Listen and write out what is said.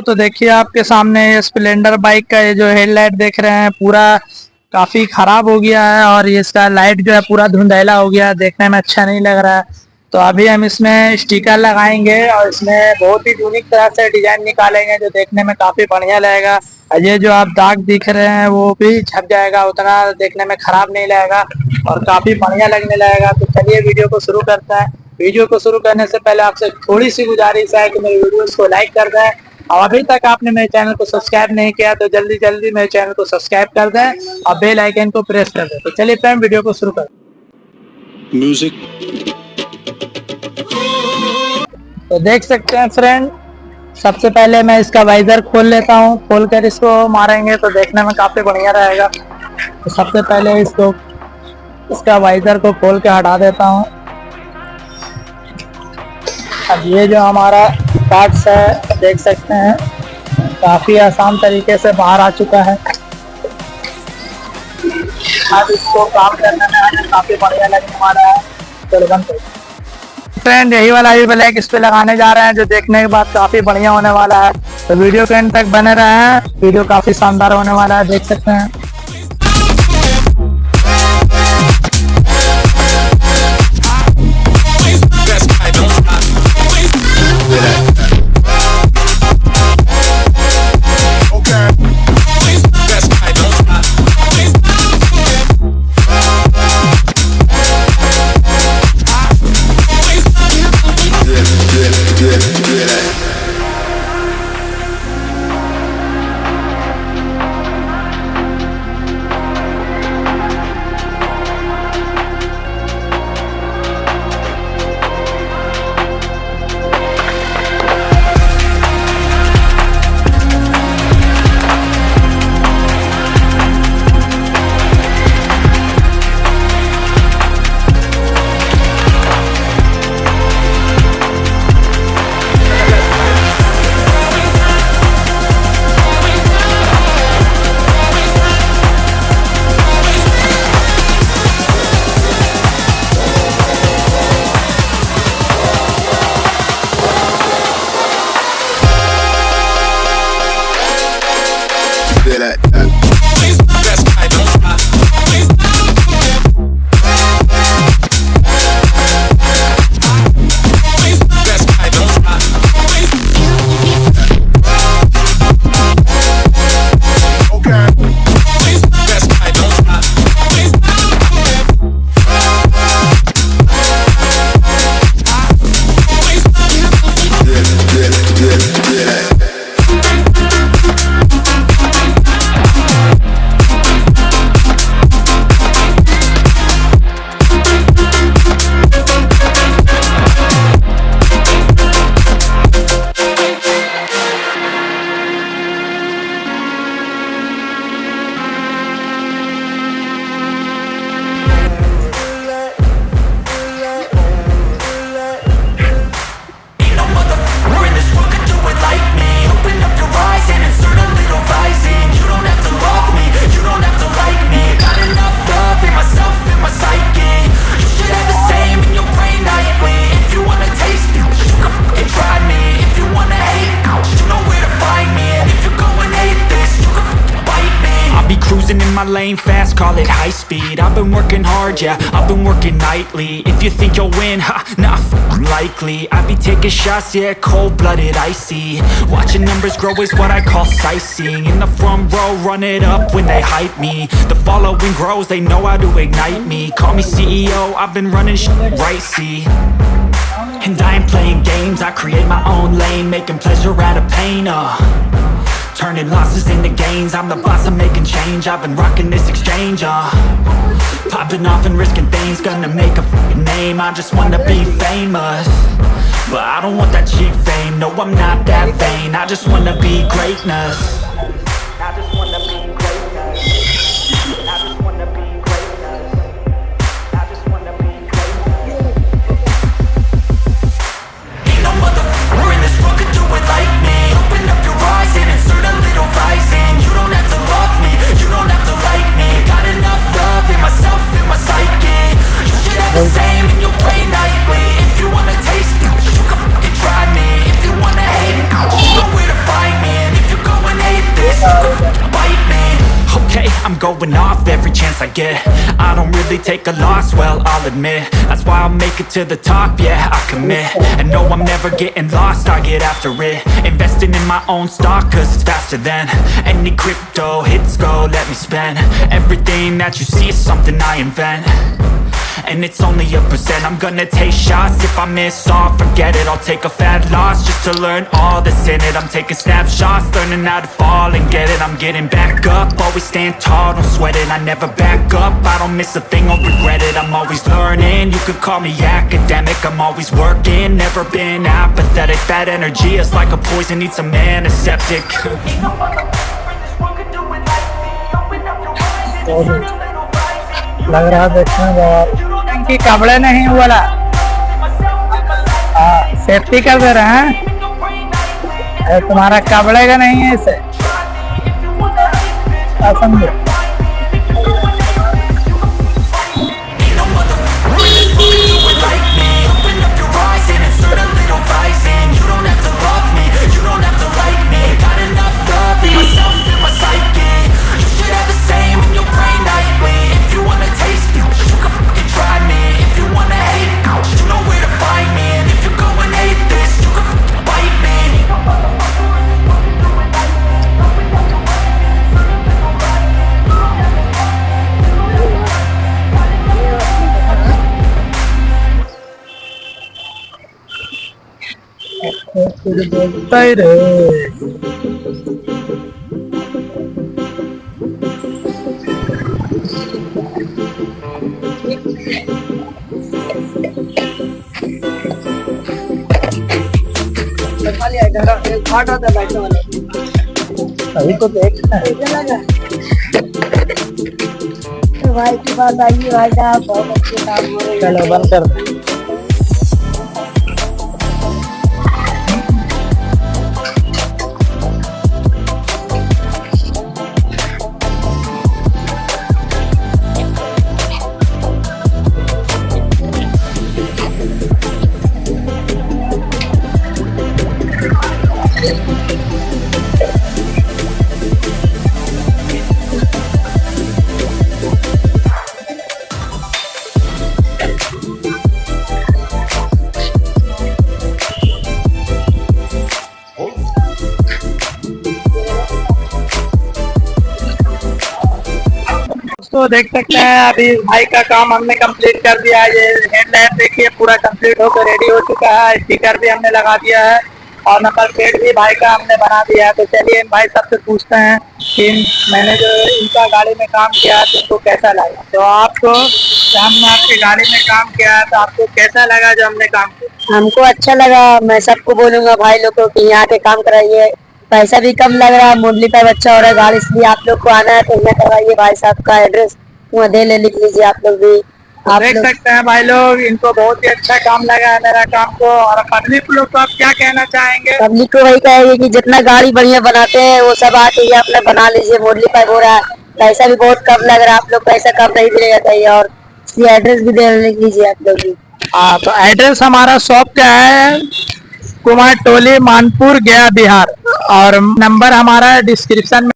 तो देखिए आपके सामने ये स्प्लेंडर बाइक का ये जो हेडलाइट देख रहे हैं पूरा काफ़ी ख़राब हो गया है और ये इसका लाइट जो है पूरा धुंधला हो गया है, देखने में अच्छा नहीं लग रहा है। तो अभी हम इसमें स्टिकर लगाएंगे और इसमें बहुत ही यूनिक तरह से डिज़ाइन निकालेंगे जो देखने में काफ़ी बढ़िया लगेगा। ये जो आप दाग दिख रहे हैं वो भी छप जाएगा, उतना देखने में ख़राब नहीं लगेगा और काफ़ी बढ़िया लगने लगेगा। तो चलिए वीडियो को शुरू करते हैं। वीडियो को शुरू करने से पहले आपसे थोड़ी सी गुजारिश है कि मेरे वीडियोस को लाइक कर दें और अभी तक आपने मेरे चैनल को सब्सक्राइब नहीं किया तो जल्दी जल्दी मेरे चैनल को सब्सक्राइब कर दें और बेल आइकन को प्रेस कर दें। तो चलिए फ्रेंड वीडियो को शुरू करें। म्यूजिक तो देख सकते हैं फ्रेंड, सबसे पहले मैं इसका वाइजर खोल लेता हूँ। खोल कर इसको मारेंगे तो देखने में काफ़ी बढ़िया रहेगा। तो सबसे पहले इसका वाइजर को खोल के हटा देता हूँ। अब ये जो हमारा पार्ट्स है देख सकते हैं काफ़ी आसान तरीके से बाहर आ चुका है। अब इसको काम करने में काफ़ी बढ़िया लगने वाला है। चलो बंद करो फ्रेंड, यही वाला ही ब्लैक इस पे लगाने जा रहे हैं जो देखने के बाद काफ़ी बढ़िया होने वाला है। तो वीडियो के एंड तक बने रहे हैं, वीडियो काफ़ी शानदार होने वाला है, देख सकते हैं। My lane fast, call it high speed. I've been working hard, yeah, I've been working nightly. If you think you'll win, ha, not likely. I be taking shots, yeah, cold-blooded, icy. Watching numbers grow is what I call sightseeing. In the front row, run it up when they hype me. The following grows, they know how to ignite me. Call me CEO, I've been running right, see. And I ain't playing games, I create my own lane, making pleasure out of pain, turning losses into gains. I'm the boss, I'm making change. I've been rocking this exchange, popping off and risking things. Gonna make a name, I just wanna be famous. But I don't want that cheap fame, no I'm not that vain. I just wanna be greatness. I just wanna be greatness. I just wanna be greatness. I just wanna be greatness. Ain't no motherfucker in this world could do it like me. Open up your eyes and insert a little rising. You don't have to love me, you don't have to like me. Got enough love in myself, in my psyche. You should have the same in your brain nightly. If you wanna taste it, you can fucking try me. If you wanna hate, you know where to find me. I'm going off every chance I get. I don't really take a loss, well, I'll admit. That's why I'll make it to the top, yeah, I commit. And no, I'm never getting lost, I get after it. Investing in my own stock, cause it's faster than any crypto hits go, let me spend. Everything that you see is something I invent, and it's only a percent. I'm gonna take shots, if I miss all, forget it. I'll take a fat loss just to learn all that's in it. I'm taking snapshots, learning how to fall and get it. I'm getting back up, always stand tall, don't sweat it. I never back up, I don't miss a thing, I'll regret it. I'm always learning, you could call me academic. I'm always working, never been apathetic. That energy is like a poison, needs some antiseptic. लग रहा देखने बहुत कि कपड़े नहीं बोला, safety कर दे रहे हैं। तुम्हारा कपड़े का नहीं है इसे समझो। बोलता ही रहे। अभी तो देख भाई की बात आई भाई साहब, बहुत अच्छे काम हो रहे हैं। चलो बंद कर दो। तो देख सकते हैं अभी भाई का काम हमने कंप्लीट कर दिया है। ये हेडलाइट देखिए पूरा कंप्लीट होकर रेडी हो चुका है। स्टिकर भी हमने लगा दिया है और नंबर प्लेट भी भाई का हमने बना दिया है। तो चलिए भाई सबसे पूछते हैं कि मैंने जो इनका गाड़ी में काम किया है तो उनको कैसा लगा। तो आपको हमने आपकी गाड़ी में काम किया है तो आपको कैसा लगा जो हमने काम किया? हमको अच्छा लगा। मैं सबको बोलूंगा भाई लोग को कि यहाँ पे काम कराइए, पैसा भी कम लग रहा है, मुरली का अच्छा हो रहा है गाड़ी, इसलिए आप लोग को आना है तो यहाँ करवाइए। भाई साहब का एड्रेस वहाँ दे ले, लिख लीजिए आप लोग भी। आप देख सकते हैं भाई लोग, इनको बहुत ही अच्छा काम लगा है मेरा काम को। और पब्लिक लोग को आप क्या कहना चाहेंगे? पब्लिक को वही कहेंगे कि जितना गाड़ी बढ़िया बनाते हैं वो सब आके ये अपना बना लीजिए। मुरली का हो रहा है, पैसा भी बहुत कम लग रहा है, आप लोग पैसा कम नहीं दिलेगा चाहिए। और इसलिए एड्रेस भी दे लिख लीजिए आप लोग भी। हाँ, तो एड्रेस हमारा शॉप क्या है? कुमार टोली, मानपुर, गया, बिहार। और नंबर हमारा डिस्क्रिप्शन में